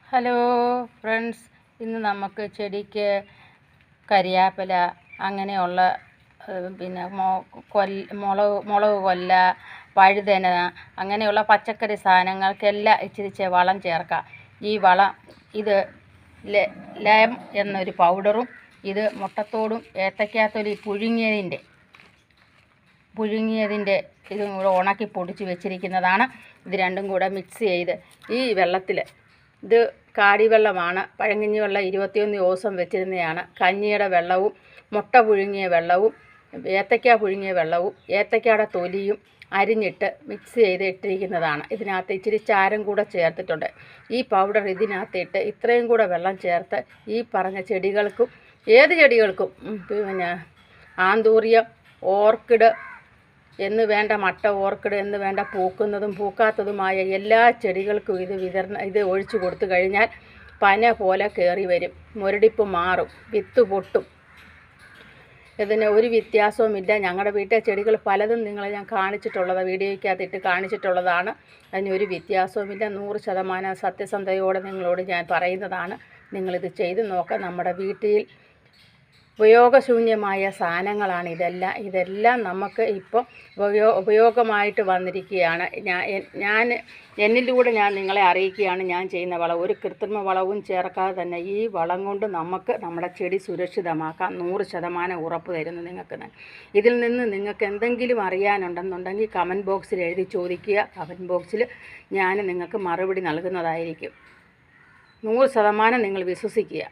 Hello friends, ഇന്ന് നമുക്ക് ചെടിക്ക് കരിയാപ്പില അങ്ങനെയുള്ള പിന്നെ മുളക് കൊല്ല, വഴുതന അങ്ങനെയുള്ള പച്ചക്കറി സാധനങ്ങൾക്കെല്ലാം ഇച്ചിരി വളം ചേർക്കാം. ഈ വളം ഇത് ലയം എന്നൊരു പൗഡറും ഇത് മുട്ടത്തോടും ഏത്തക്കാത്തൊലി പുഴുങ്ങിയതിൻ്റെ ഇതും കൂടെ ഉണക്കി പൊടിച്ച് വെച്ചിരിക്കുന്നതാണ്. ഇത് രണ്ടും കൂടെ മിക്സ് ചെയ്ത് ഈ വെള്ളത്തിൽ, ഇത് കാടിവെള്ളമാണ്, പഴങ്കഞ്ഞി വെള്ളം 21 ദിവസം വെച്ചിരുന്നതാണ്. കഞ്ഞിയുടെ വെള്ളവും മുട്ട പുഴുങ്ങിയ വെള്ളവും ഏത്തയ്ക്ക പുഴുങ്ങിയ വെള്ളവും ഏത്തയ്ക്കയുടെ തൊലിയും അരിഞ്ഞിട്ട് മിക്സ് ചെയ്ത് ഇട്ടിരിക്കുന്നതാണ്. ഇതിനകത്ത് ഇച്ചിരി ചാരം കൂടെ ചേർത്തിട്ടുണ്ട്. ഈ പൗഡർ ഇതിനകത്തിട്ട് ഇത്രയും കൂടെ വെള്ളം ചേർത്ത് ഈ പറഞ്ഞ ചെടികൾക്കും, ഏത് ചെടികൾക്കും, പിന്നെ ആന്തൂറിയം, ഓർക്കിഡ് എന്ന് വേണ്ട, മട്ട ഓർക്കിഡ് എന്ന് വേണ്ട, പൂക്കുന്നതും പൂക്കാത്തതുമായ എല്ലാ ചെടികൾക്കും ഇത് ഒഴിച്ചു കൊടുത്തു കഴിഞ്ഞാൽ പന പോലെ കയറി വരും, മുരടിപ്പ് മാറും, വിത്ത് പൊട്ടും. ഇതിന് ഒരു വ്യത്യാസവുമില്ല. ഞങ്ങളുടെ വീട്ടിലെ ചെടികൾ പലതും നിങ്ങളെ ഞാൻ കാണിച്ചിട്ടുള്ളത്, വീഡിയോയ്ക്കകത്തിട്ട് കാണിച്ചിട്ടുള്ളതാണ്. അതിനൊരു വ്യത്യാസവുമില്ല. 100% സത്യസന്ധതയോടെ നിങ്ങളോട് ഞാൻ പറയുന്നതാണ്. നിങ്ങളിത് ചെയ്ത് നോക്കാം. നമ്മുടെ വീട്ടിൽ ഉപയോഗശൂന്യമായ സാധനങ്ങളാണ് ഇതെല്ലാം നമുക്ക് ഇപ്പോൾ ഉപയോഗമായിട്ട് വന്നിരിക്കുകയാണ്. എന്നിലൂടെ ഞാൻ നിങ്ങളെ അറിയിക്കുകയാണ് ഞാൻ ചെയ്യുന്ന വളം. ഒരു കൃത്രിമ വളവും ചേർക്കാതെ തന്നെ ഈ വളം കൊണ്ട് നമുക്ക് നമ്മുടെ ചെടി സുരക്ഷിതമാക്കാം. 100% ഉറപ്പ് തരുന്നു നിങ്ങൾക്ക്. ഇതിൽ നിന്ന് നിങ്ങൾക്ക് എന്തെങ്കിലും അറിയാനുണ്ടെന്നുണ്ടെങ്കിൽ കമൻറ്റ് ബോക്സിൽ എഴുതി ചോദിക്കുക. കമൻറ്റ് ബോക്സിൽ ഞാൻ നിങ്ങൾക്ക് മറുപടി നൽകുന്നതായിരിക്കും. 100% നിങ്ങൾ വിശ്വസിക്കുക.